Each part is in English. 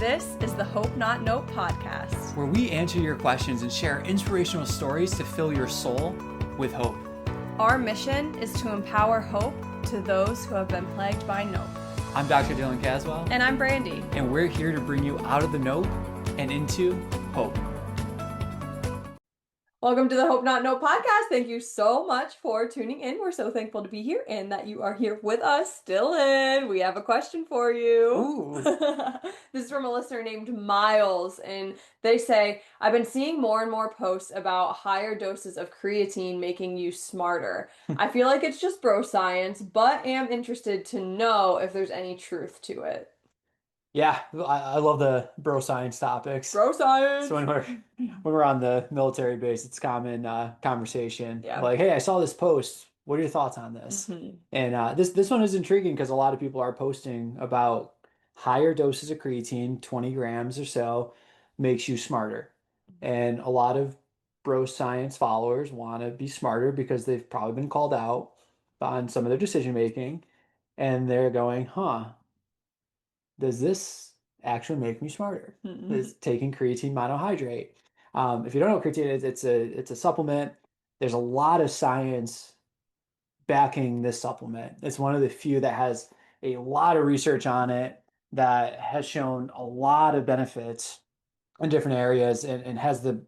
This is the Hope Not Note podcast, where we answer your questions and share inspirational stories to fill your soul with hope. Our mission is to empower hope to those who have been plagued by nope. I'm Dr. Dylan Caswell. And I'm Brandy. And we're here to bring you out of the nope and into hope. Welcome to the Hope Not Note podcast. Thank you so much for tuning in. We're so thankful to be here and that you are here with us. Dylan, we have a question for you. This is from a listener named Miles, and they say, I've been seeing more and more posts about higher doses of creatine making you smarter. I feel like it's just bro science, but am interested to know if there's any truth to it. Yeah, I love the bro science topics. Bro science! So when we're on the military base, it's common conversation. Yeah. Like, hey, I saw this post. What are your thoughts on this? Mm-hmm. And this one is intriguing because a lot of people are posting about higher doses of creatine, 20 grams or so, makes you smarter. And a lot of bro science followers want to be smarter because they've probably been called out on some of their decision making. And they're going, does this actually make me smarter? Is taking creatine monohydrate. If you don't know what creatine is, it's a supplement. There's a lot of science backing this supplement. It's one of the few that has a lot of research on it that has shown a lot of benefits in different areas and has the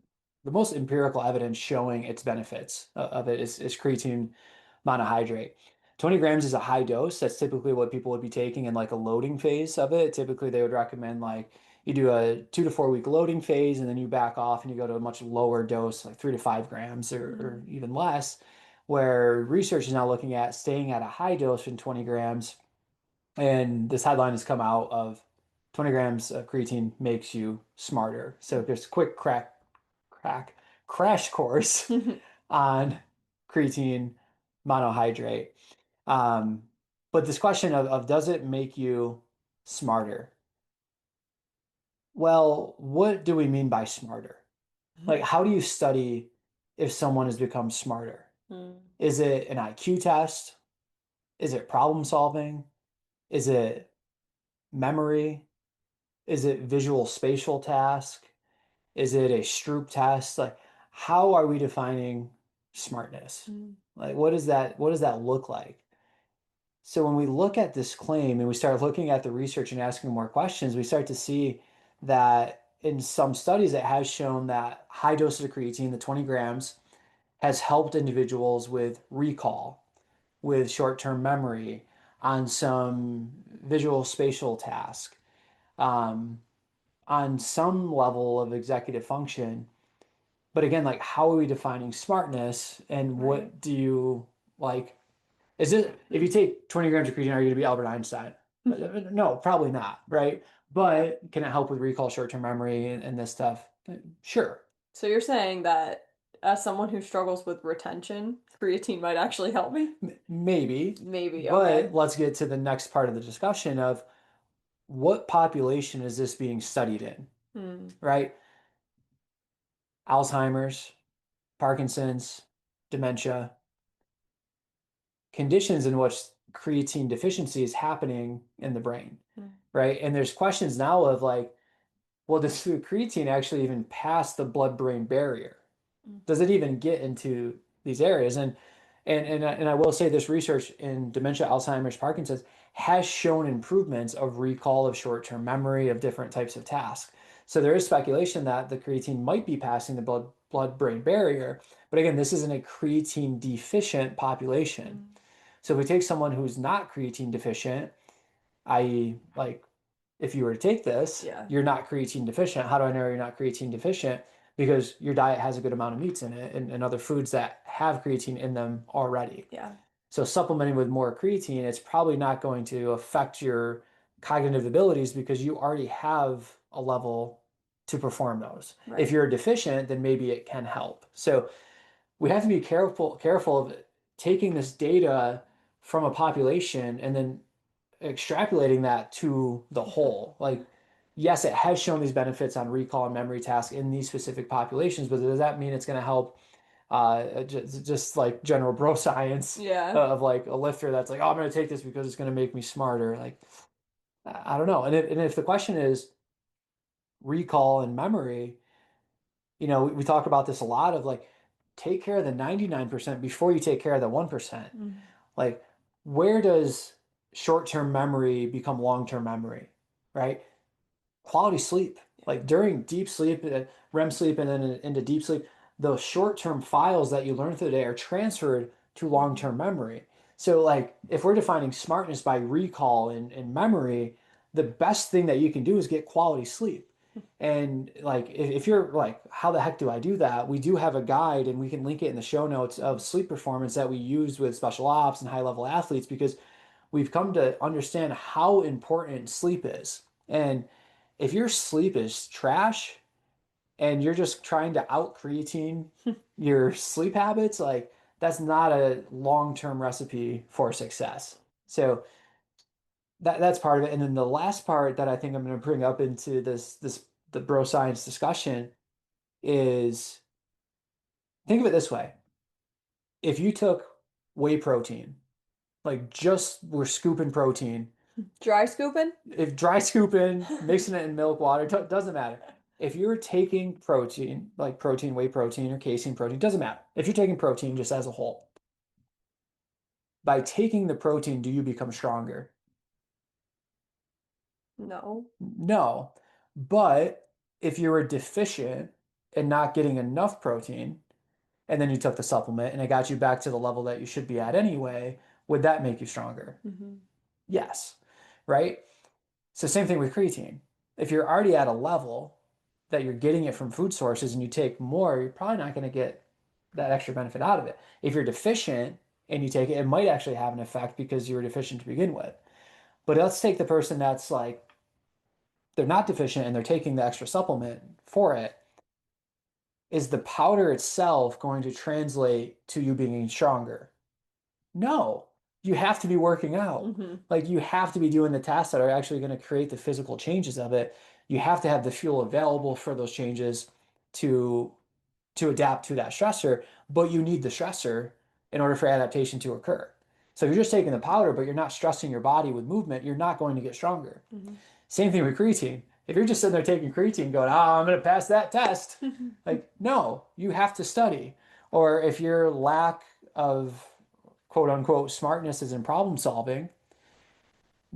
most empirical evidence showing its benefits of it is creatine monohydrate. 20 grams is a high dose. That's typically what people would be taking in like a loading phase of it. Typically, they would recommend like you do a 2 to 4 week loading phase and then you back off and you go to a much lower dose, like 3 to 5 grams or even less, where research is now looking at staying at a high dose in 20 grams. And this headline has come out of 20 grams of creatine makes you smarter. So just a quick crash course on creatine monohydrate. But this question of does it make you smarter? Well, what do we mean by smarter? Like, how do you study if someone has become smarter? Is it an IQ test? Is it problem solving? Is it memory? Is it visual spatial task? Is it a Stroop test? Like, how are we defining smartness? Like, what does that look like? So when we look at this claim and we start looking at the research and asking more questions, we start to see that in some studies it has shown that high doses of creatine, the 20 grams, has helped individuals with recall, with short-term memory, on some visual spatial task, on some level of executive function. But again, like, how are we defining smartness and what do you like? Is it, if you take 20 grams of creatine, are you going to be Albert Einstein? No, probably not, right? But can it help with recall, short-term memory, and this stuff? Sure. So you're saying that as someone who struggles with retention, creatine might actually help me? Maybe. Okay. But let's get to the next part of the discussion of what population is this being studied in, right? Alzheimer's, Parkinson's, dementia, conditions in which creatine deficiency is happening in the brain, right? And there's questions now of like, well, does the creatine actually even pass the blood-brain barrier? Does it even get into these areas? And I will say this research in dementia, Alzheimer's, Parkinson's has shown improvements of recall, of short-term memory, of different types of tasks. So there is speculation that the creatine might be passing the blood-brain barrier. But again, this isn't a creatine deficient population. So if we take someone who's not creatine deficient, i.e. like if you were to take this, you're not creatine deficient. How do I know you're not creatine deficient? Because your diet has a good amount of meats in it and other foods that have creatine in them already. Yeah. So supplementing with more creatine, it's probably not going to affect your cognitive abilities because you already have a level to perform those. Right. If you're deficient, then maybe it can help. So we have to be careful of taking this data from a population and then extrapolating that to the whole. Like, yes, it has shown these benefits on recall and memory tasks in these specific populations, but does that mean it's going to help just like general bro science of like a lifter that's like, oh, I'm going to take this because it's going to make me smarter? Like, I don't know. And if the question is, recall and memory, you know, we talk about this a lot of like, take care of the 99% before you take care of the 1%. Mm. Like, where does short-term memory become long-term memory, right? Quality sleep. Like during deep sleep, REM sleep, and then into deep sleep, those short-term files that you learn through the day are transferred to Mhm. long-term memory. So, like, if we're defining smartness by recall and memory, the best thing that you can do is get quality sleep. And like, if you're like, how the heck do I do that? We do have a guide, and we can link it in the show notes of sleep performance that we use with special ops and high-level athletes because we've come to understand how important sleep is. And if your sleep is trash and you're just trying to out creatine your sleep habits, like that's not a long-term recipe for success. So that's part of it. And then the last part that I think I'm going to bring up into this the bro science discussion is, think of it this way. If you took whey protein, like just we're scooping protein, Dry scooping? if dry scooping, mixing it in milk, water, doesn't matter. If you're taking protein, like protein, whey protein, or casein protein, doesn't matter. If you're taking protein just as a whole, by taking the protein, do you become stronger? No. No. But if you were deficient and not getting enough protein, and then you took the supplement and it got you back to the level that you should be at anyway, would that make you stronger? Hmm. Yes. Right? So same thing with creatine. If you're already at a level that you're getting it from food sources and you take more, you're probably not going to get that extra benefit out of it. If you're deficient and you take it, it might actually have an effect because you were deficient to begin with. But let's take the person that's like, they're not deficient and they're taking the extra supplement for it. Is the powder itself going to translate to you being stronger? No, you have to be working out. Hmm. Like you have to be doing the tasks that are actually going to create the physical changes of it. You have to have the fuel available for those changes to to adapt to that stressor, but you need the stressor in order for adaptation to occur. So if you're just taking the powder, but you're not stressing your body with movement, you're not going to get stronger. Hmm. Same thing with creatine. If you're just sitting there taking creatine going, I'm going to pass that test, like, no, you have to study. Or if your lack of quote unquote smartness is in problem solving,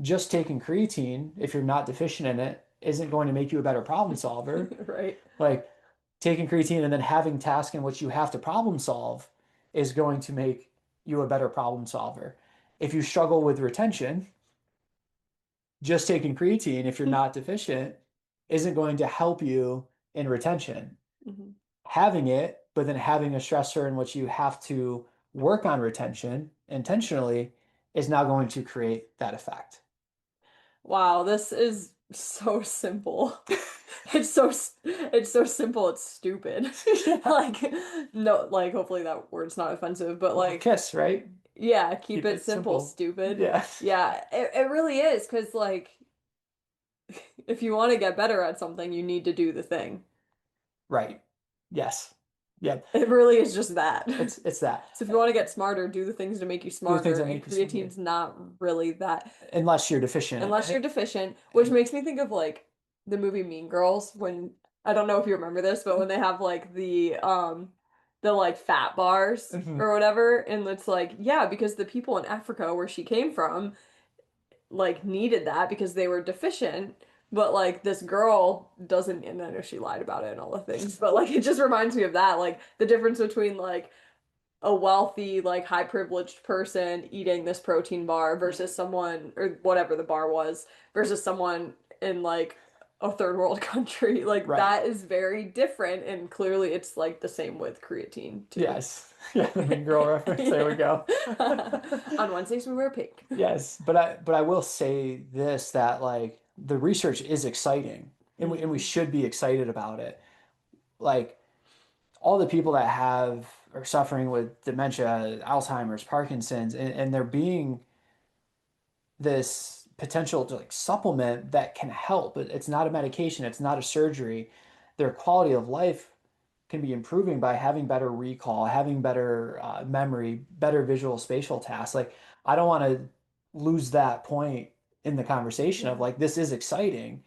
just taking creatine, if you're not deficient in it, isn't going to make you a better problem solver. Right. Like taking creatine and then having tasks in which you have to problem solve is going to make you a better problem solver. If you struggle with retention, just taking creatine, if you're not deficient, isn't going to help you in retention. Hmm. Having it, but then having a stressor in which you have to work on retention intentionally is now going to create that effect. Wow, this is so simple. It's so simple, it's stupid. Yeah. Like no, like hopefully that word's not offensive, but Well, like kiss, right? yeah, keep Keep it it simple, simple. stupid. Yeah. Yeah, it really is because like if you want to get better at something, you need to do the thing. Right. Yes. Yep. It really is just that. It's that. So if you want to get smarter, do the things to make you Do the things smarter, that and make you smarter. creatine's not really that Unless you're deficient. unless you're deficient, which makes me think of like the movie Mean Girls when I don't know if you remember this, but when they have like the like fat bars Mhm. or whatever, and it's like, yeah, because the people in Africa where she came from like needed that because they were deficient. But like this girl doesn't, and I know she lied about it and all the things, but like it just reminds me of that, like the difference between like a wealthy, like high privileged person eating this protein bar versus someone or whatever the bar was versus someone in like a third world country. Like Right. that is very different and clearly it's like the same with creatine too. Yes. Yeah, the Mean Girl reference. There we Yeah. go. On Wednesdays we wear pink. Yes, but I will say this that like the research is exciting and we Mm. should be excited about it. Like all the people that have are suffering with dementia, Alzheimer's, Parkinson's, and they're being this potential to like supplement that can help. It's not a medication, it's not a surgery. Their quality of life can be improving by having better recall, having better memory, better visual spatial tasks. Like I don't want to lose that point in the conversation of Yeah. like this is exciting,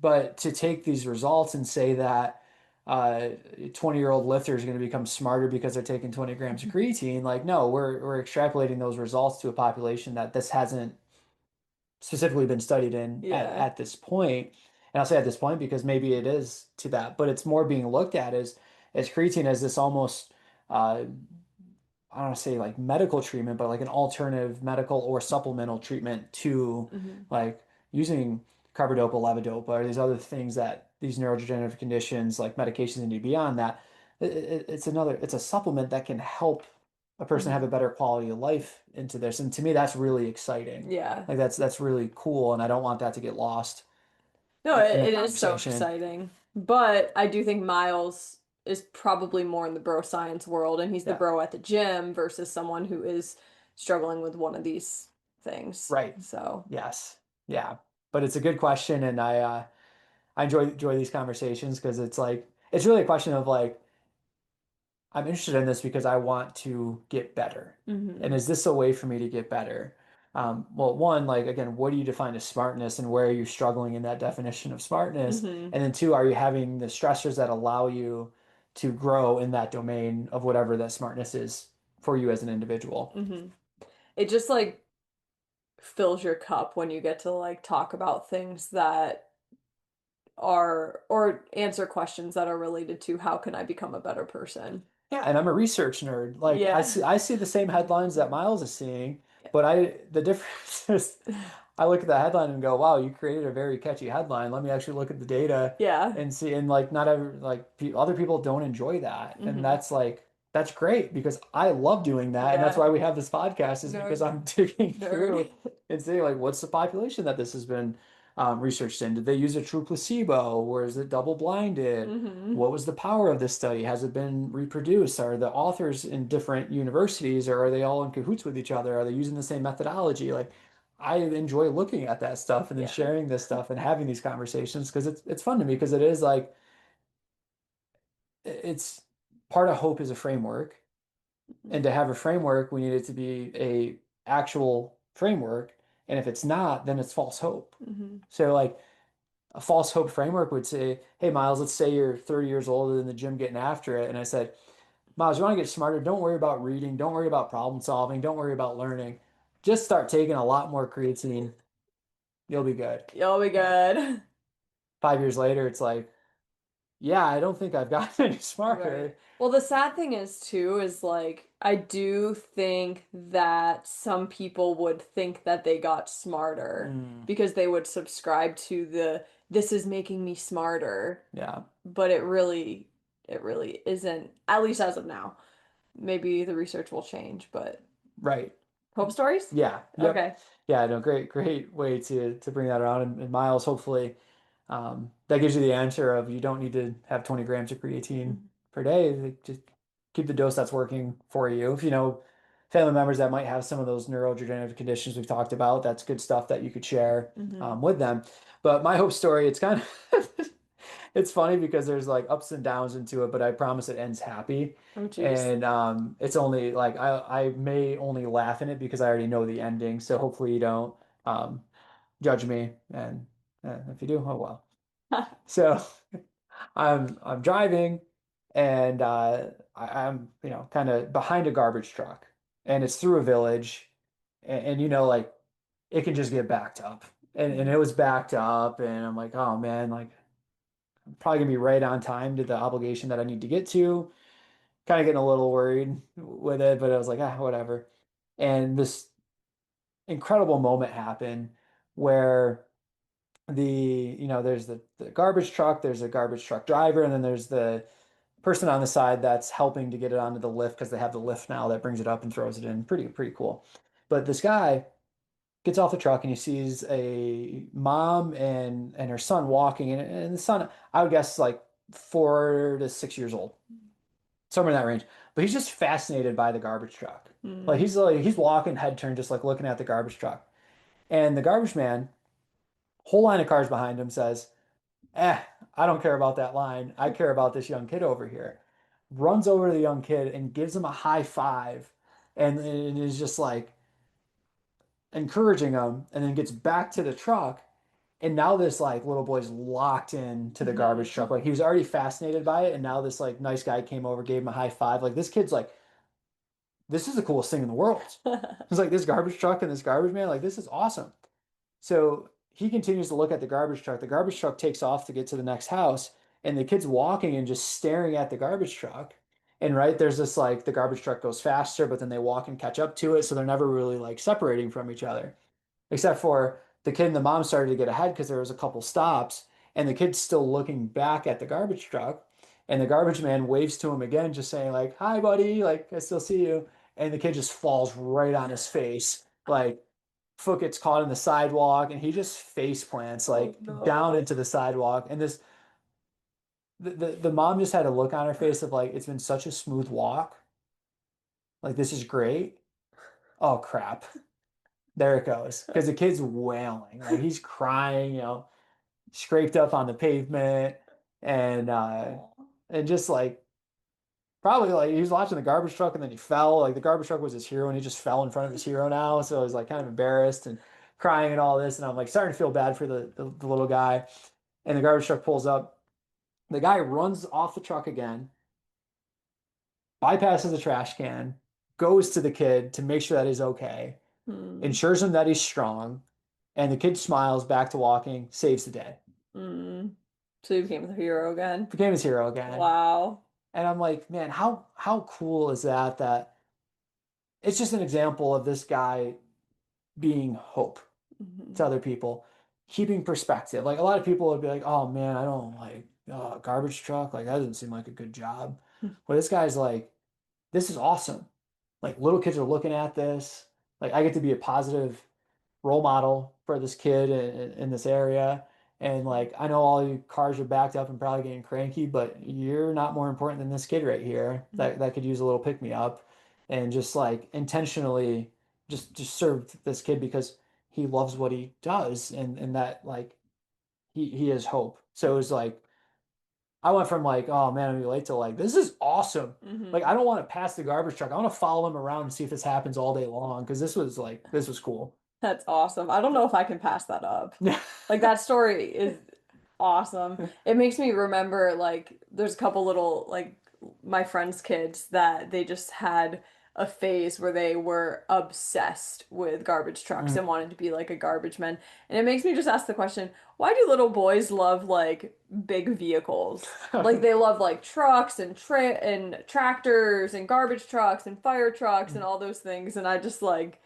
But to take these results and say that a 20-year-old lifter is going to become smarter because they're taking 20 grams of creatine, like, no, we're extrapolating those results to a population that this hasn't specifically been studied in Yeah. at this point. And I'll say at this point because maybe it is to that, but it's more being looked at as creatine as this almost I don't want to say like medical treatment, but like an alternative medical or supplemental treatment to Hmm. like using carbidopa, levodopa, or these other things that these neurodegenerative conditions like medications need beyond that. It's a supplement that can help a person have a Hmm. better quality of life into this. And to me, that's really exciting. Yeah. Like that's really cool, and I don't want that to get lost No, in the it is so conversation. exciting. But I do think Miles is probably more in the bro science world, and he's the Yeah, bro at the gym versus someone who is struggling with one of these things. right. So, Yes. Yeah. But it's a good question, and I enjoy these conversations because it's like it's really a question of like I'm interested in this because I want to get better. And hmm is this a way for me to get better? Well, one, like again, what do you define as smartness and where are you struggling in that definition of smartness? hmm And then two, are you having the stressors that allow you to grow in that domain of whatever that smartness is for you as an individual? hmm It just like fills your cup when you get to like talk about things that are or answer questions that are related to how can I become a better person? Yeah, and I'm a research nerd. Like Yeah. I see the same headlines that Miles is seeing, but the difference is I look at the headline and go, "Wow, you created a very catchy headline. Let me actually look at the data Yeah. and see." And like not every like pe other people don't enjoy that, and hmm that's great because I love doing that, and that's Yeah. why we have this podcast is Nerd. because I'm digging Nerd. through and seeing like what's the population that this has been researched in. Did they use a true placebo, or is it double blinded? hmm What was the power of this study? Has it been reproduced? Are the authors in different universities or are they all in cahoots with each other? Are they using the same methodology? Like I enjoy looking at that stuff and then Yeah. sharing this stuff and having these conversations because it's fun to me because it is like it's part of hope is a framework. And to have a framework, we need it to be a actual framework. And if it's not, then it's false hope. hmm So like a false hope framework would say, hey, Miles, let's say you're 30 years old in the gym getting after it. And I said, Miles, you want to get smarter? Don't worry about reading. Don't worry about problem solving. Don't worry about learning. Just start taking a lot more creatine. You'll be good. You'll be Uh, good. 5 years later, it's like, yeah, I don't think I've gotten any Right. smarter. Well, the sad thing is too, is like I do think that some people would think that they got smarter Mm, because they would subscribe to the this is making me smarter, yeah, but it really isn't, at least as of now. Maybe the research will change, but right. hope stories? Yeah, yep. Okay. Yeah, no, great way to bring that around. And Miles, hopefully, that gives you the answer of you don't need to have 20 grams of creatine per day. Like, just keep the dose that's working for you. If you know family members that might have some of those neurodegenerative conditions we've talked about, that's good stuff that you could share Mm-hmm. with them. But my hope story, it's kind of it's funny because there's like ups and downs into it, but I promise it ends happy. Oh, geez. And it's only like I may only laugh in it because I already know the ending. So hopefully you don't um, judge me. And if you do, oh well. So I'm driving and I'm kind of behind a garbage truck and it's through a village and like it can just get backed up. And Mhm. it was backed up and I'm like, oh man, like I'm probably gonna be right on time to the obligation that I need to get to. Kind of getting a little worried with it, but I was like, whatever. And this incredible moment happened where there's the garbage truck, there's a garbage truck driver, and then there's the person on the side that's helping to get it onto the lift because they have the lift now that brings it up and throws it in. Pretty cool. But this guy gets off the truck and he sees a mom and her son walking, and the son, I would guess like 4 to 6 years old, somewhere in that range. But he's just fascinated by the garbage truck. Mm. Like he's walking head turned, just like looking at the garbage truck. And the garbage man, whole line of cars behind him, says, "Eh, I don't care about that line. I care about this young kid over here." Runs over to the young kid and gives him a high five, and is just like encouraging him, and then gets back to the truck And now this like little boy's locked in to the garbage truck. Like he was already fascinated by it. And now this like nice guy came over, gave him a high five. Like this kid's like, this is the coolest thing in the world. It's like this garbage truck and this garbage man, like this is awesome. So he continues to look at the garbage truck. The garbage truck takes off to get to the next house, and the kid's walking and just staring at the garbage truck. And right there's this like the garbage truck goes faster, but then they walk and catch up to it, so they're never really like separating from each other. Except for the kid and the mom started to get ahead because there was a couple stops, and the kid's still looking back at the garbage truck, and the garbage man waves to him again, just saying like, "Hi, buddy, like I still see you." And the kid just falls right on his face, like foot gets caught in the sidewalk, and he just face plants like down into the sidewalk. And this the mom just had a look on her face of like, it's been such a smooth walk, like this is great. Oh crap, there it goes, because the kid's wailing, like he's crying, scraped up on the pavement, and just like probably like he was watching the garbage truck and then he fell. Like the garbage truck was his hero and he just fell in front of his hero now. So I was like kind of embarrassed and crying and all this. And I'm like starting to feel bad for the little guy. And the garbage truck pulls up. The guy runs off the truck again, bypasses the trash can, goes to the kid to make sure that he's okay, ensures him that he's strong. And the kid smiles back to walking, saves the day. So he became the hero again. Became his hero again. Wow. And I'm like, man, how cool is that? That it's just an example of this guy being hope to other people, keeping perspective. Like a lot of people would be like, oh man, I don't like garbage truck. Like that doesn't seem like a good job. But this guy's like, this is awesome. Like little kids are looking at this. Like I get to be a positive role model for this kid in this area. And like, I know all you cars are backed up and probably getting cranky, but you're not more important than this kid right here that could use a little pick me up, and just like intentionally just serve this kid because he loves what he does, and that like he has hope. So it was like, I went from like, oh man, I'm late to like, this is awesome. Like, I don't want to pass the garbage truck. I want to follow him around and see if this happens all day long. Cause this was cool. That's awesome. I don't know if I can pass that up. Like that story is awesome. It makes me remember like there's a couple little like my friends' kids that they just had a phase where they were obsessed with garbage trucks and wanted to be like a garbage man. And it makes me just ask the question, why do little boys love like big vehicles? Like they love like trucks and tractors and garbage trucks and fire trucks and all those things. And I just like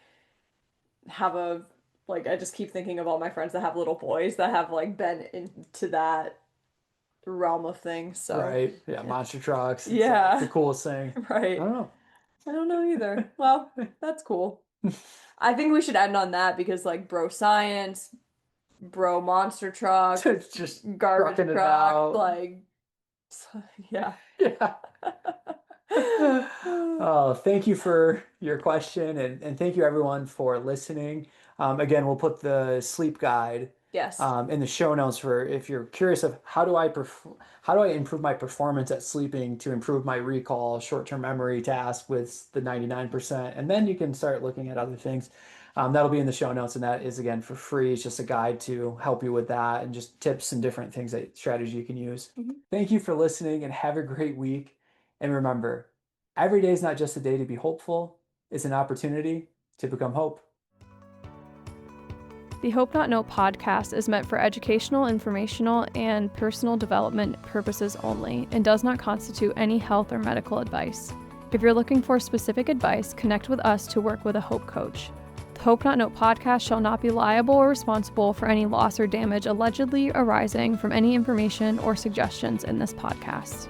I just keep thinking of all my friends that have little boys that have like been into that realm of things. So right, yeah, monster trucks. It's yeah, like the coolest thing. Right. I don't know either. Well, that's cool. I think we should end on that because like bro science, bro monster truck, it's just garbage truck, like yeah. Oh, thank you for your question, and thank you everyone for listening. Again, we'll put the sleep guide in the show notes for if you're curious of how do I improve my performance at sleeping to improve my recall, short-term memory task with the 99%, and then you can start looking at other things. That'll be in the show notes, and that is again for free. It's just a guide to help you with that and just tips and different things strategy you can use. Thank you for listening and have a great week. And remember, every day is not just a day to be hopeful, it's an opportunity to become hope. The Hope Not Know podcast is meant for educational, informational, and personal development purposes only and does not constitute any health or medical advice. If you're looking for specific advice, connect with us to work with a Hope coach. The Hope Not Know podcast shall not be liable or responsible for any loss or damage allegedly arising from any information or suggestions in this podcast.